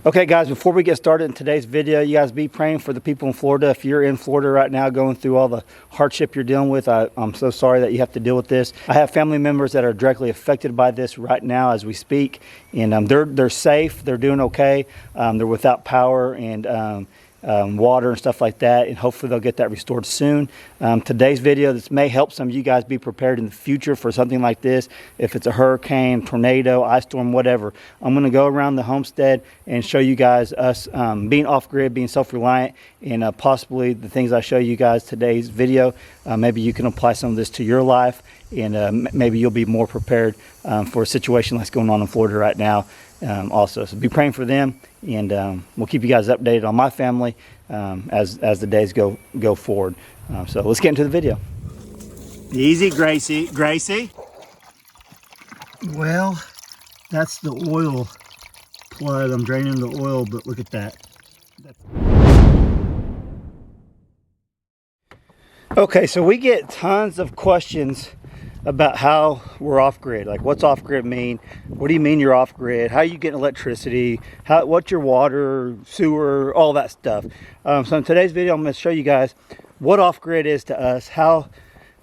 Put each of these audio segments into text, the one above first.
Okay guys, before we get started in today's video, you guys be praying for the people in Florida. If you're in Florida right now going through all the hardship you're dealing with, I'm so sorry that you have to deal with this. I have family members that are directly affected by this right now as we speak, and they're safe, they're doing okay, they're without power and water and stuff like that, and hopefully they'll get that restored soon. Today's video, this may help some of you guys be prepared in the future for something like this. If it's a hurricane, tornado, ice storm, whatever, I'm going to go around the homestead and show you guys us being off-grid, being self-reliant, and possibly the things I show you guys today's video. Maybe you can apply some of this to your life, and maybe you'll be more prepared for a situation that's going on in Florida right now. Also, so be praying for them, and we'll keep you guys updated on my family as the days go forward. So let's get into the video. Easy, Gracie. Well, that's the oil plug. I'm draining the oil, but look at that. Okay, so we get tons of questions about how we're off grid. Like, what's off grid mean? What do you mean you're off grid? How are you getting electricity? What's your water, sewer, all that stuff. So in today's video, I'm going to show you guys what off grid is to us,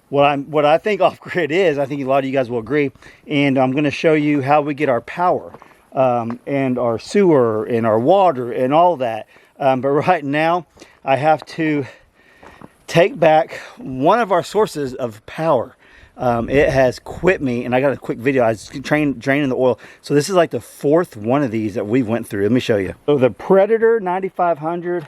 what I think off grid is. I think a lot of you guys will agree, and I'm going to show you how we get our power and our sewer and our water and all that. But right now, I have to take back one of our sources of power. It has quit me, and I got a quick video. I was draining the oil. So this is like the fourth one of these that we went through. Let me show you. So the Predator 9500,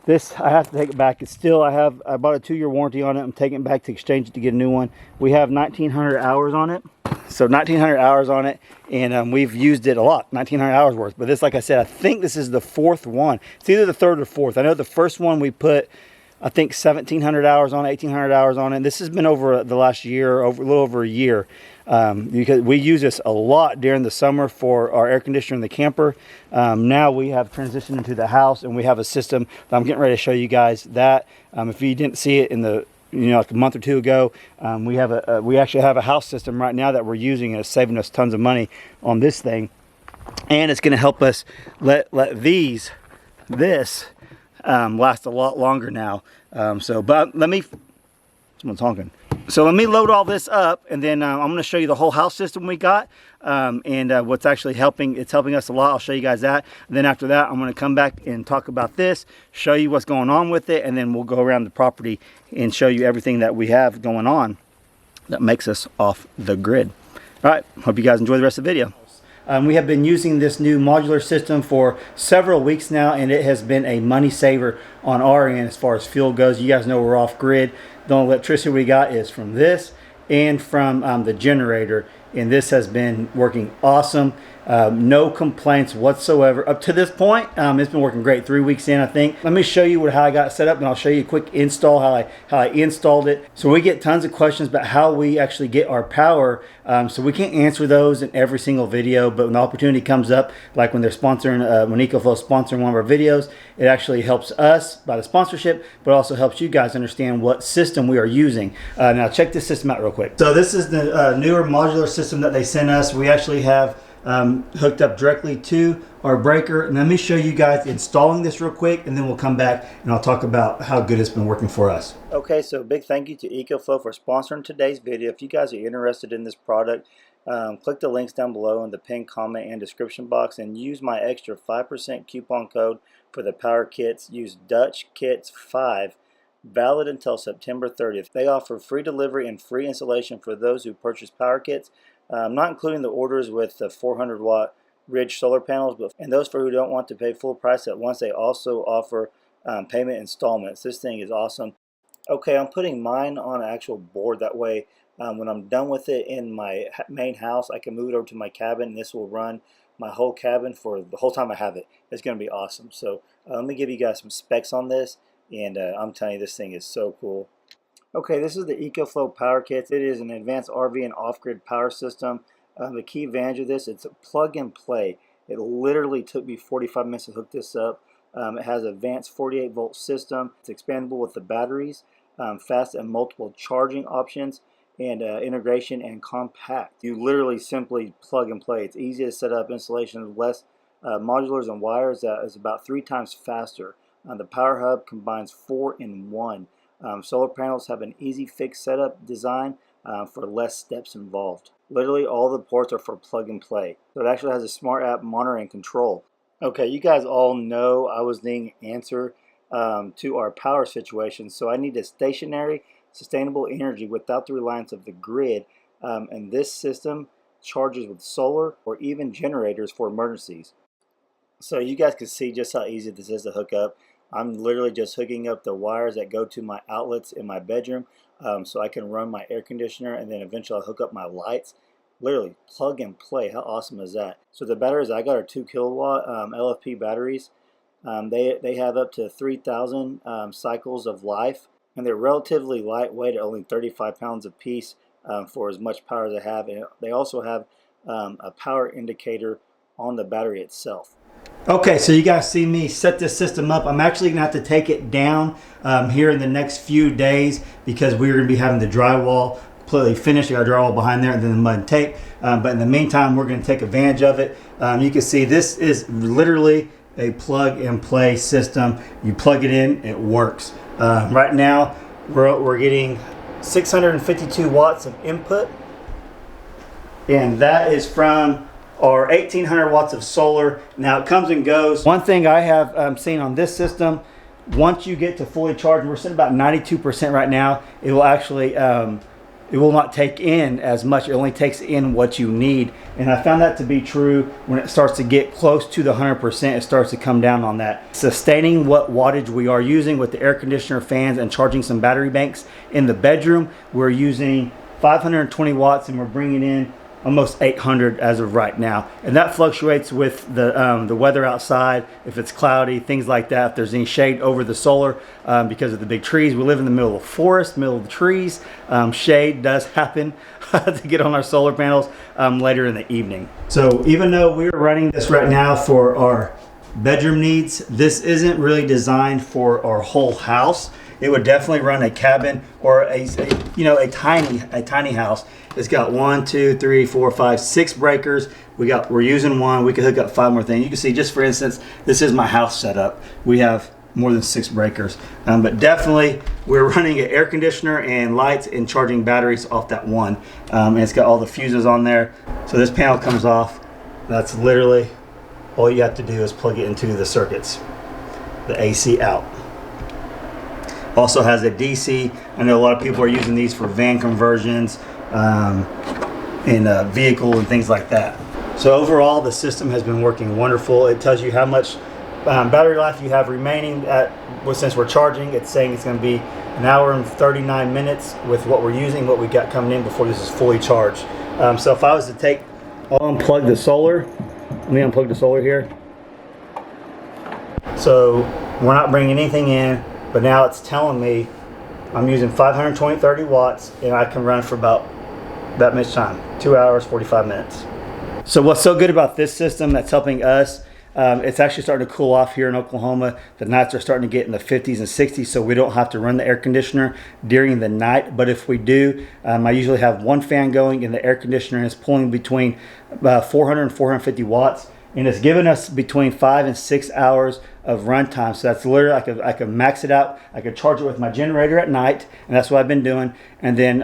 this I have to take it back. It's still, I bought a 2-year warranty on it. I'm taking it back to exchange it to get a new one. We have 1900 hours on it. So 1900 hours on it, and we've used it a lot, 1900 hours worth. But this, like I said, I think this is the fourth one. It's either the third or fourth. I know the first one we put, I think, 1700 hours on it, 1800 hours on it. This has been over the last year, a little over a year, because we use this a lot during the summer for our air conditioner in the camper. Now we have transitioned into the house, and we have a system that I'm getting ready to show you guys that. If you didn't see it in the, like a month or two ago, we actually have a house system right now that we're using, and it's saving us tons of money on this thing, and it's going to help us let this last a lot longer now. But let me, someone's honking. So let me load all this up, and then I'm going to show you the whole house system we got, and what's actually helping. It's helping us a lot. I'll show you guys that. And then after that, I'm going to come back and talk about this, show you what's going on with it, and then we'll go around the property and show you everything that we have going on that makes us off the grid. All right, hope you guys enjoy the rest of the video. We have been using this new modular system for several weeks now, and it has been a money saver on our end as far as fuel goes. You guys know we're off grid. The only electricity we got is from this and from the generator, and this has been working awesome. No complaints whatsoever up to this point. It's been working great. 3 weeks in, I think. Let me show you how I got it set up, and I'll show you a quick install, how I installed it. So we get tons of questions about how we actually get our power. So we can't answer those in every single video, but when the opportunity comes up, like when they're sponsoring, when EcoFlow is sponsoring one of our videos, it actually helps us by the sponsorship, but also helps you guys understand what system we are using. Now check this system out real quick. So this is the newer modular system that they sent us. We actually have hooked up directly to our breaker, and let me show you guys installing this real quick, and then we'll come back and I'll talk about how good it's been working for us. Okay, so big thank you to EcoFlow for sponsoring today's video. If you guys are interested in this product, click the links down below in the pinned comment and description box, and use my extra 5% coupon code for the power kits. Use DutchKits5, valid until September 30th. They offer free delivery and free installation for those who purchase power kits, not including the orders with the 400 watt Ridge solar panels, and those for who don't want to pay full price at once. They also offer payment installments. This thing is awesome. Okay, I'm putting mine on an actual board. That way, when I'm done with it in my main house, I can move it over to my cabin, and this will run my whole cabin for the whole time I have it. It's going to be awesome. So let me give you guys some specs on this, and I'm telling you, this thing is so cool. Okay, this is the EcoFlow Power Kit. It is an advanced RV and off-grid power system. The key advantage of this, it's a plug and play. It literally took me 45 minutes to hook this up. It has an advanced 48 volt system. It's expandable with the batteries, fast and multiple charging options, and integration and compact. You literally simply plug and play. It's easy to set up. Installation is less modulars and wires that is about 3 times faster. The Power Hub combines 4 in 1. Solar panels have an easy fix setup design for less steps involved. Literally all the ports are for plug and play. So it actually has a smart app monitor and control. Okay, you guys all know I was needing an answer to our power situation. So I need a stationary, sustainable energy without the reliance of the grid. And this system charges with solar or even generators for emergencies. So you guys can see just how easy this is to hook up. I'm literally just hooking up the wires that go to my outlets in my bedroom so I can run my air conditioner, and then eventually I'll hook up my lights. Literally plug and play. How awesome is that? So the batteries I got are 2 kilowatt LFP batteries. They have up to 3,000 cycles of life, and they're relatively lightweight at only 35 pounds a piece for as much power as they have. And they also have a power indicator on the battery itself. Okay, so you guys see me set this system up. I'm actually gonna have to take it down here in the next few days because we're gonna be having the drywall completely finished. I got drywall behind there and then the mud and tape. But in the meantime, we're gonna take advantage of it. You can see this is literally a plug and play system. You plug it in, it works. Right now, we're getting 652 watts of input, and that is from or 1,800 watts of solar. Now it comes and goes. One thing I have seen on this system, once you get to fully charged, we're sitting about 92% right now, it will actually, it will not take in as much. It only takes in what you need. And I found that to be true when it starts to get close to the 100%, it starts to come down on that. Sustaining what wattage we are using with the air conditioner, fans, and charging some battery banks in the bedroom, we're using 520 watts and we're bringing in almost 800 as of right now, and that fluctuates with the weather outside. If it's cloudy, things like that. If there's any shade over the solar, because of the big trees, we live in the middle of the forest, middle of the trees. Shade does happen to get on our solar panels later in the evening. So even though we're running this right now for our bedroom needs, this isn't really designed for our whole house. It would definitely run a cabin or a tiny house. It's got 1, 2, 3, 4, 5, 6 breakers. We're using one. We could hook up 5 more things. You can see, just for instance, this is my house setup. We have more than 6 breakers, but definitely we're running an air conditioner and lights and charging batteries off that one. And it's got all the fuses on there. So this panel comes off. That's literally all you have to do is plug it into the circuits, the AC out. Also has a DC. I know a lot of people are using these for van conversions and vehicle and things like that. So overall, the system has been working wonderful. It tells you how much battery life you have remaining. Since we're charging, it's saying it's going to be 1 hour and 39 minutes with what we're using, what we got coming in before this is fully charged. So if I was to unplug the solar, let me unplug the solar here. So we're not bringing anything in, but now it's telling me I'm using 30 watts and I can run for about that much time, 2 hours, 45 minutes. So what's so good about this system that's helping us, it's actually starting to cool off here in Oklahoma. The nights are starting to get in the 50s and 60s, so we don't have to run the air conditioner during the night. But if we do, I usually have one fan going and the air conditioner is pulling between 400 and 450 watts. And it's given us between 5 and 6 hours of runtime. So that's literally, I could max it out. I could charge it with my generator at night, and that's what I've been doing. And then,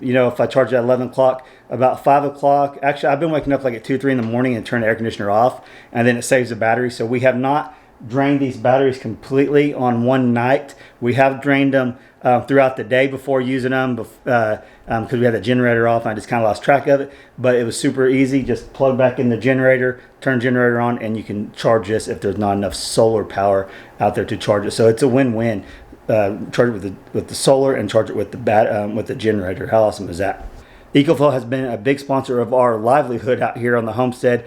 if I charge it at 11 o'clock, about 5 o'clock, actually, I've been waking up like at 2, 3 in the morning and turn the air conditioner off, and then it saves the battery. So we have not drained these batteries completely on one night. We have drained them throughout the day before using them because we had the generator off and I just kind of lost track of it. But it was super easy. Just plug back in the generator, turn the generator on, and you can charge this if there's not enough solar power out there to charge it. So it's a win-win. Charge it with the solar and charge it with the generator. How awesome is that? EcoFlow has been a big sponsor of our livelihood out here on the homestead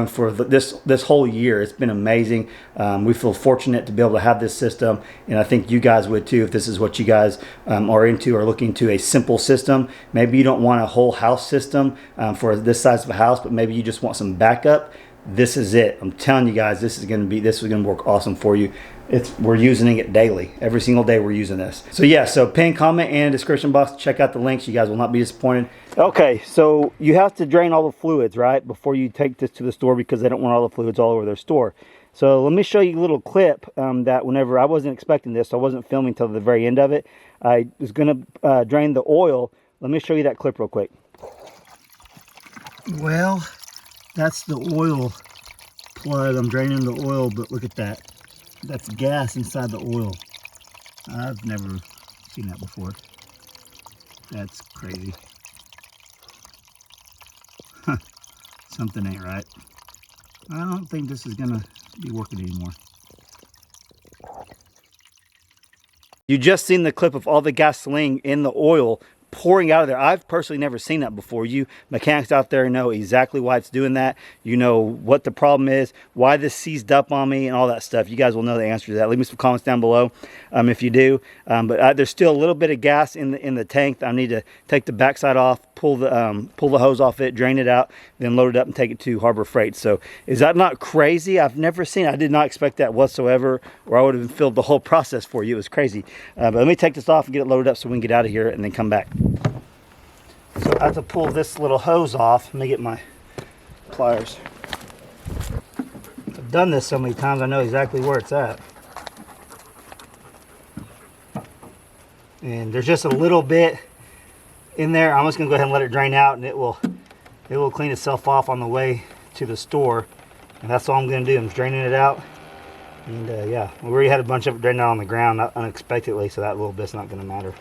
for this whole year. It's been amazing. We feel fortunate to be able to have this system, and I think you guys would too if this is what you guys are into or looking to a simple system. Maybe you don't want a whole house system for this size of a house, but maybe you just want some backup. this is it. I'm telling you guys, this is gonna work awesome for you. We're using it daily. Every single day we're using this. So yeah, so pin, comment, and description box. Check out the links. You guys will not be disappointed. Okay, so you have to drain all the fluids, right, before you take this to the store, because they don't want all the fluids all over their store. So let me show you a little clip that whenever I wasn't expecting this, so I wasn't filming till the very end of it. I was gonna drain the oil. Let me show you that clip real quick. Well, that's the oil plug. I'm draining the oil, but look at that. That's gas inside the oil. I've never seen that before. That's crazy. Something ain't right. I don't think this is gonna be working anymore. You just seen the clip of all the gasoline in the oil pouring out of there. I've personally never seen that before. You mechanics out there know exactly why it's doing that. You know what the problem is, why this seized up on me, and all that stuff. You guys will know the answer to that. Leave me some comments down below if you do. But there's still a little bit of gas in the tank. I need to take the backside off, pull the hose off it, drain it out, then load it up and take it to Harbor Freight. So is that not crazy? I've never seen it. I did not expect that whatsoever, or I would have filled the whole process for you. It was crazy. But let me take this off and get it loaded up so we can get out of here and then come back. So I have to pull this little hose off. Let me get my pliers. I've done this so many times, I know exactly where it's at. And there's just a little bit in there. I'm just gonna go ahead and let it drain out, and it will clean itself off on the way to the store. And that's all I'm gonna do. I'm just draining it out. And yeah, we already had a bunch of it draining out on the ground unexpectedly, so that little bit's not gonna matter.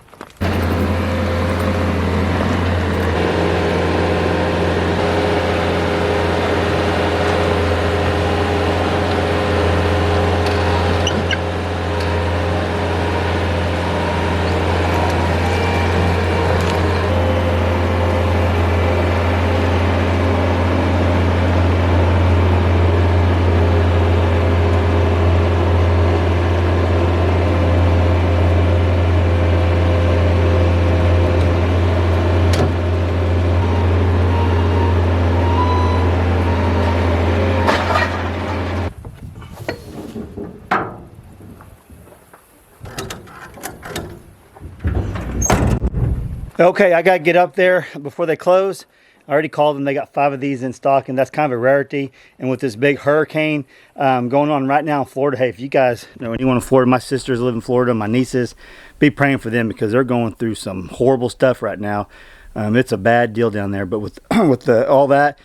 Okay, I gotta get up there before they close. I already called them. They got 5 of these in stock, and that's kind of a rarity. And with this big hurricane going on right now in Florida, hey, if you guys know anyone in Florida, my sisters live in Florida, my nieces, be praying for them because they're going through some horrible stuff right now. It's a bad deal down there. But with all that,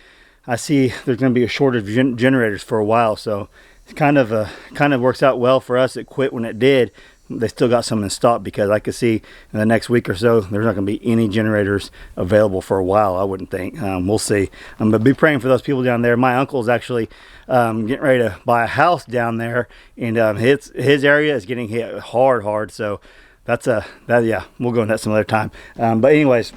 I see there's going to be a shortage of generators for a while. So it kind of works out well for us. It quit when it did. They still got some in stock, because I could see in the next week or so there's not going to be any generators available for a while, I wouldn't think. We'll see. But be praying for those people down there. My uncle's actually getting ready to buy a house down there, and his area is getting hit hard. So yeah, we'll go into that some other time. But anyways,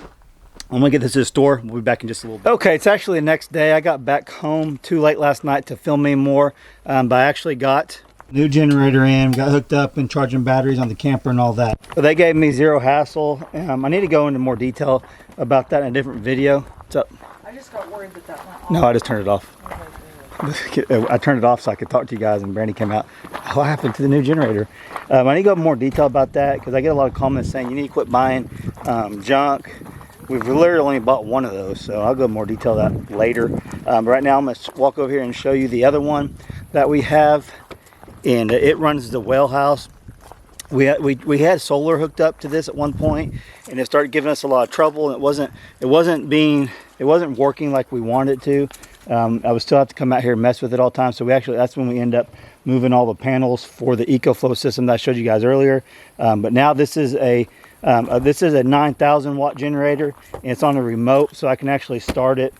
I'm gonna get this to the store. We'll be back in just a little bit. Okay, it's actually the next day. I got back home too late last night to film any more, but I actually got new generator in, got hooked up and charging batteries on the camper and all that. So they gave me zero hassle. I need to go into more detail about that in a different video. What's up? I just got worried that that went off. No, I just turned it off. I turned it off so I could talk to you guys, and Brandy came out. What happened to the new generator? I need to go into more detail about that, because I get a lot of comments saying you need to quit buying junk. We've literally only bought one of those, so I'll go into more detail that later. But right now I'm going to walk over here and show you the other one that we have. And it runs the well house. We had solar hooked up to this at one point, and it started giving us a lot of trouble, and it wasn't working like we wanted it to. I would still have to come out here and mess with it all the time. So that's when we end up moving all the panels for the EcoFlow system that I showed you guys earlier. But now this is a 9,000 watt generator, and it's on a remote, so I can actually start it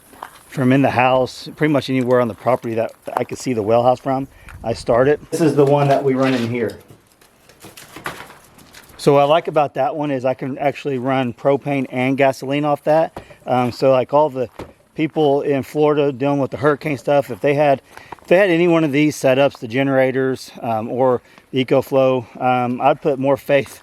from in the house, pretty much anywhere on the property that I could see the well house from. I start it. This is the one that we run in here. So what I like about that one is I can actually run propane and gasoline off that. So like all the people in Florida dealing with the hurricane stuff, if they had any one of these setups, the generators or the EcoFlow, I'd put more faith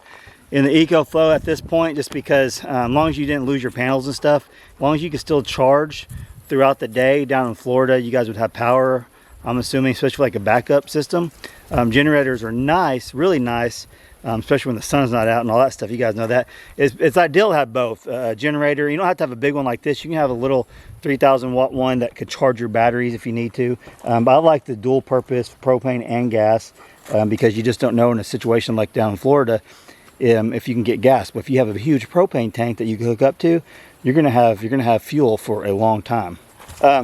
in the EcoFlow at this point, just because as long as you didn't lose your panels and stuff, as long as you could still charge throughout the day down in Florida, you guys would have power I'm assuming, especially like a backup system. Generators are nice, really nice, especially when the sun's not out and all that stuff. You guys know that. It's ideal to have both. A generator, you don't have to have a big one like this. You can have a little 3,000 watt one that could charge your batteries if you need to. But I like the dual purpose propane and gas because you just don't know in a situation like down in Florida if you can get gas. But if you have a huge propane tank that you can hook up to, you're gonna have fuel for a long time.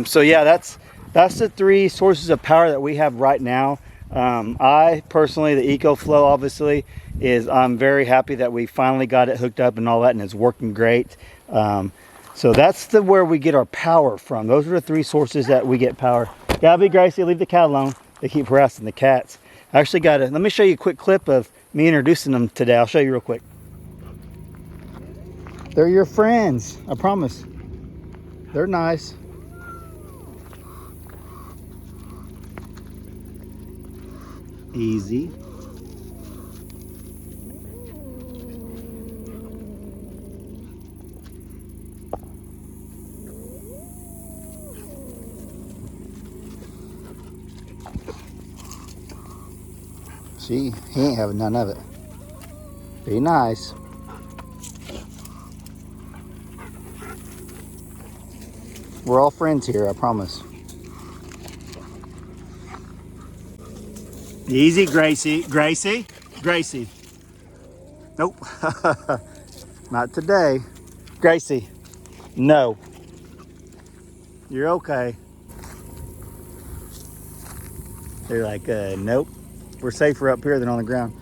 So yeah, that's the 3 sources of power that we have right now. I personally, the EcoFlow obviously I'm very happy that we finally got it hooked up and all that, and it's working great. So that's where we get our power from. Those are the 3 sources that we get power. Gabby, Gracie, leave the cat alone. They keep harassing the cats. I actually let me show you a quick clip of me introducing them today. I'll show you real quick. They're your friends, I promise. They're nice. Easy. See, he ain't having none of it. Be nice. We're all friends here, I promise. Easy, Gracie. Gracie? Gracie. Nope. Not today. Gracie. No. You're okay. They're like, nope. We're safer up here than on the ground.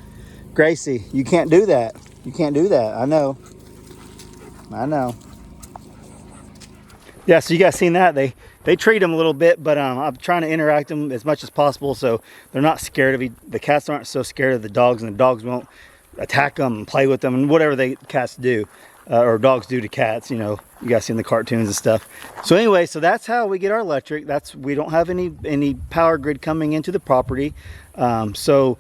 Gracie, you can't do that. You can't do that. I know. I know. Yeah, so you guys seen that. They treat them a little bit, but I'm trying to interact them as much as possible so they're not scared of the cats aren't so scared of the dogs, and the dogs won't attack them and play with them and whatever cats do or dogs do to cats. You know, you guys seen the cartoons and stuff. So anyway, so that's how we get our electric. We don't have any power grid coming into the property. So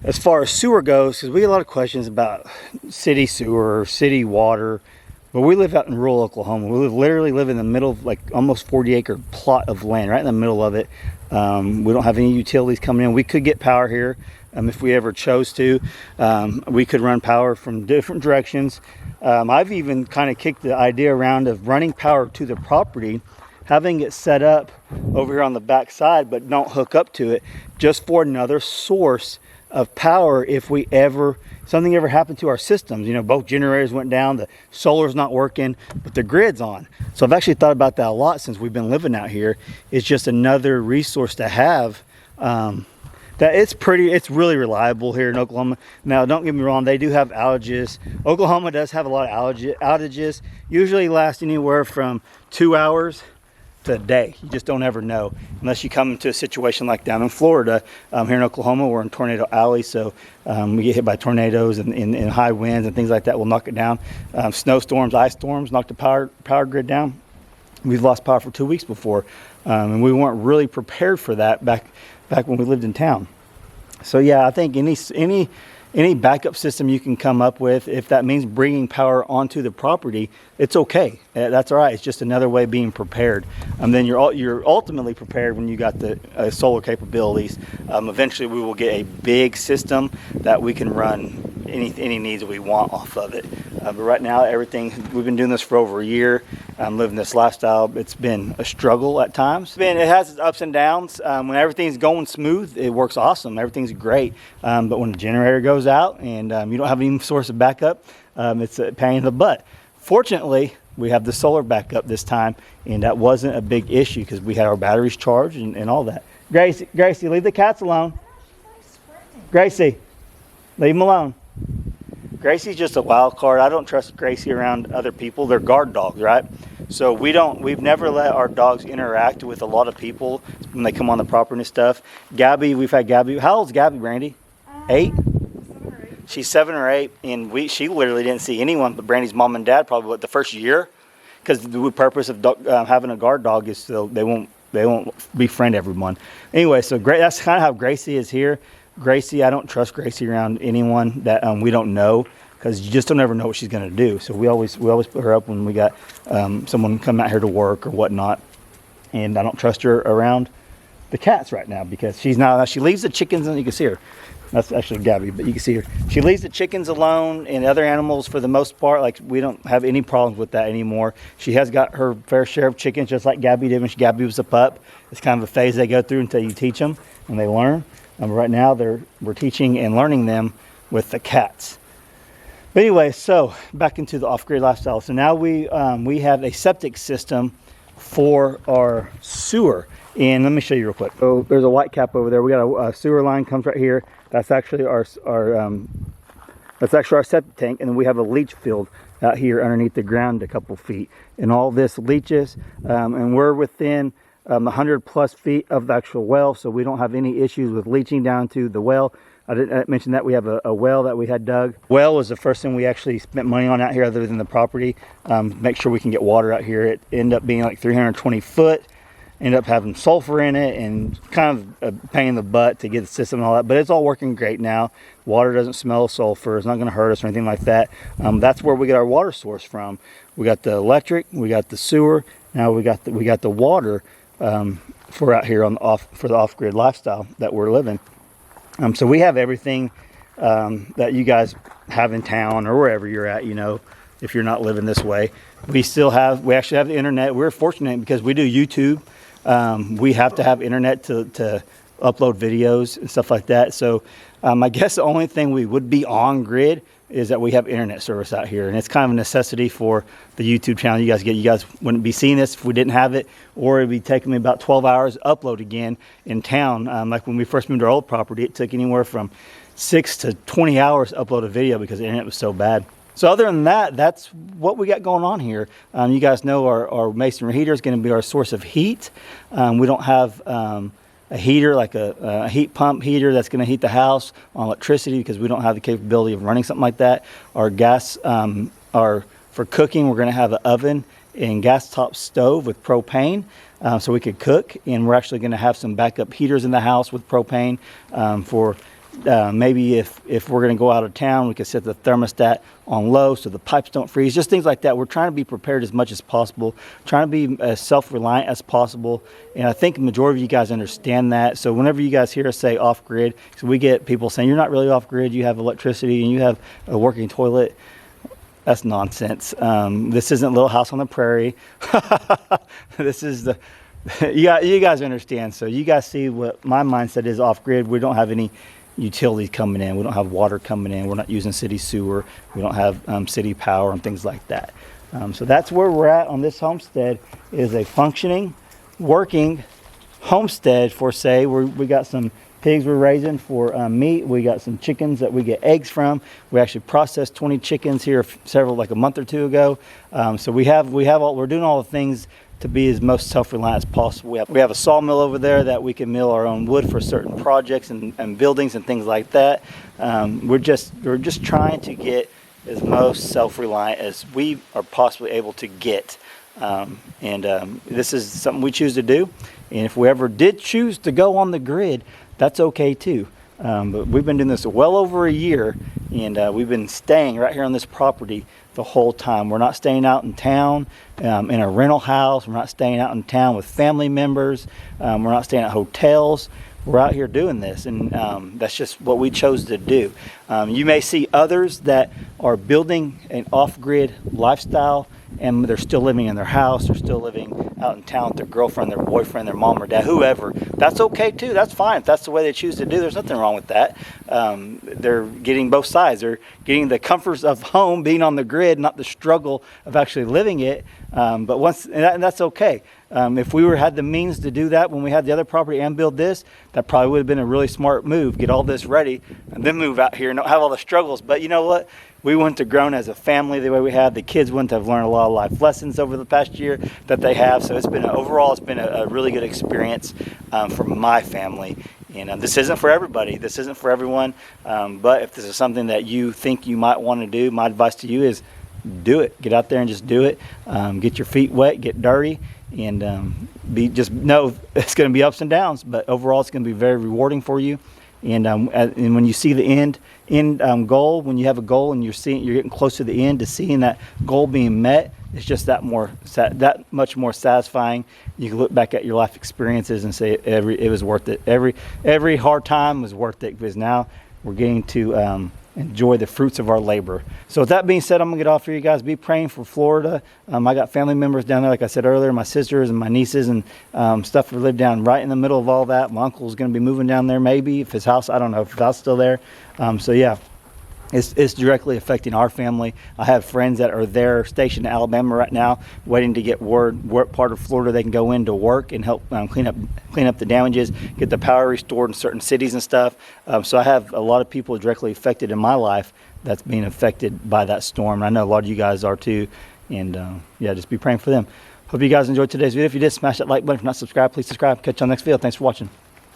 as far as sewer goes, because we get a lot of questions about city sewer, city water. But we live out in rural Oklahoma. We literally live in the middle of like almost 40-acre plot of land, right in the middle of it. We don't have any utilities coming in. We could get power here if we ever chose to. We could run power from different directions. I've even kind of kicked the idea around of running power to the property, having it set up over here on the back side, but don't hook up to it, just for another source of power if something ever happened to our systems. You know, both generators went down, the solar's not working, but the grid's on. So I've actually thought about that a lot since we've been living out here. It's just another resource to have. It's really reliable here in Oklahoma. Now, don't get me wrong, they do have outages. Oklahoma does have a lot of outages, usually last anywhere from 2 hours to a day. You just don't ever know unless you come into a situation like down in Florida. Here in Oklahoma, we're in Tornado Alley, so we get hit by tornadoes and high winds and things like that will knock it down. Snowstorms, ice storms knock the power grid down. We've lost power for 2 weeks before, and we weren't really prepared for that back when we lived in town. So yeah, I think any backup system you can come up with, if that means bringing power onto the property, it's okay. That's all right. It's just another way of being prepared. Then you're ultimately prepared when you got the solar capabilities. Eventually, we will get a big system that we can run any needs that we want off of it. But right now, we've been doing this for over a year. Living this lifestyle, it's been a struggle at times. It has its ups and downs. When everything's going smooth, it works awesome. Everything's great. But when the generator goes out and you don't have any source of backup, it's a pain in the butt. Fortunately, we have the solar backup this time, and that wasn't a big issue because we had our batteries charged and all that. Gracie, leave the cats alone. Gracie, leave them alone. Gracie's just a wild card. I don't trust Gracie around other people. They're guard dogs, right? So we've never let our dogs interact with a lot of people when they come on the property and stuff. We've had Gabby. How old's Gabby, Brandy? 8? 7 or 8. She's 7 or 8, and she literally didn't see anyone but Brandy's mom and dad probably the first year, because the purpose of having a guard dog is so they won't befriend everyone. Anyway, so that's kind of how Gracie is here. Gracie, I don't trust Gracie around anyone that we don't know, because you just don't ever know what she's going to do. So we always put her up when we got someone come out here to work or whatnot, and I don't trust her around the cats right now, because she's not, she leaves the chickens, and you can see her. That's actually Gabby, but you can see her. She leaves the chickens alone and other animals for the most part. Like, we don't have any problems with that anymore. She has got her fair share of chickens, just like Gabby did when Gabby was a pup. It's kind of a phase they go through until you teach them and they learn. Right now, we're teaching and learning them with the cats. But anyway, so back into the off-grid lifestyle. So now we have a septic system for our sewer. And let me show you real quick. So there's a white cap over there. We got a sewer line comes right here. That's actually our septic tank, and then we have a leach field out here underneath the ground a couple feet. And all this leaches, and we're within 100 plus feet of the actual well, so we don't have any issues with leaching down to the well. I didn't mention that we have a well that we had dug. Well was the first thing we actually spent money on out here other than the property. Make sure we can get water out here. It ended up being like 320 foot. Ended up having sulfur in it and kind of a pain in the butt to get the system and all that, but it's all working great now. Water doesn't smell of sulfur. It's not going to hurt us or anything like that. That's where we get our water source from. We got the electric, we got the sewer, now we got the water for out here for the off-grid lifestyle that we're living. So we have everything that you guys have in town or wherever you're at, you know, if you're not living this way. We actually have the internet. We're fortunate because we do YouTube. We have to have internet to upload videos and stuff like that. So I guess the only thing we would be on grid is that we have internet service out here, and it's kind of a necessity for the YouTube channel you guys get. You guys wouldn't be seeing this if we didn't have it, or it'd be taking me about 12 hours to upload again in town. Like when we first moved to our old property, it took anywhere from 6 to 20 hours to upload a video because the internet was so bad. So other than that, that's what we got going on here. You guys know our masonry heater is going to be our source of heat. We don't have a heater, like a heat pump heater that's going to heat the house on electricity because we don't have the capability of running something like that. Our gas, for cooking, we're going to have an oven and gas top stove with propane so we could cook. And we're actually going to have some backup heaters in the house with propane for maybe if we're going to go out of town, we can set the thermostat on low so the pipes don't freeze, just things like that. We're trying to be prepared as much as possible, trying to be as self-reliant as possible. And I think the majority of you guys understand that. So whenever you guys hear us say off-grid, so we get people saying, you're not really off-grid, you have electricity and you have a working toilet. That's nonsense. This isn't Little House on the Prairie. This is you guys understand. So you guys see what my mindset is off-grid. We don't have any utilities coming in. We don't have water coming in. We're not using city sewer. We don't have city power and things like that. So that's where we're at on this homestead, is a functioning, working homestead for say. We got some pigs we're raising for meat. We got some chickens that we get eggs from. We actually processed 20 chickens here like a month or two ago. So we're doing all the things to be as most self-reliant as possible. We have a sawmill over there that we can mill our own wood for certain projects and buildings and things like that. We're just trying to get as most self-reliant as we are possibly able to get. This is something we choose to do. And if we ever did choose to go on the grid, that's okay too. But we've been doing this well over a year, and we've been staying right here on this property the whole time. We're not staying out in town in a rental house. We're not staying out in town with family members. We're not staying at hotels. We're out here doing this, and that's just what we chose to do. You may see others that are building an off-grid lifestyle, and they're still living in their house. They're still living out in town with their girlfriend, their boyfriend, their mom or dad, whoever. That's okay too. That's fine. If that's the way they choose to do, there's nothing wrong with that. They're getting both sides. They're getting the comforts of home, being on the grid, not the struggle of actually living it. And that's okay. If we had the means to do that when we had the other property and build this, that probably would have been a really smart move. Get all this ready and then move out here and not have all the struggles. But you know what? We wouldn't have grown as a family the way we have. The kids wouldn't have learned a lot of life lessons over the past year that they have. So overall, it's been a really good experience for my family. And this isn't for everybody. This isn't for everyone. But if this is something that you think you might want to do, my advice to you is do it. Get out there and just do it. Get your feet wet, get dirty, and just know it's going to be ups and downs. But overall, it's going to be very rewarding for you. And when you see the end goal, when you have a goal and you're getting close to the end, to seeing that goal being met, it's just that much more satisfying. You can look back at your life experiences and say it was worth it. Every hard time was worth it, because now we're getting to enjoy the fruits of our labor. So with that being said, I'm gonna get off here, you guys. Be praying for Florida. I got family members down there, like I said earlier, my sisters and my nieces and stuff who live down right in the middle of all that. My uncle's gonna be moving down there, maybe, if his house, I don't know if his house is still there. So yeah, it's directly affecting our family. I have friends that are there stationed in Alabama right now, waiting to get word what part of Florida they can go in to work and help clean up the damages, get the power restored in certain cities and stuff. So I have a lot of people directly affected in my life that's being affected by that storm. And I know a lot of you guys are too. And yeah, just be praying for them. Hope you guys enjoyed today's video. If you did, smash that like button. If you're not subscribed, please subscribe. Catch you on the next video. Thanks for watching.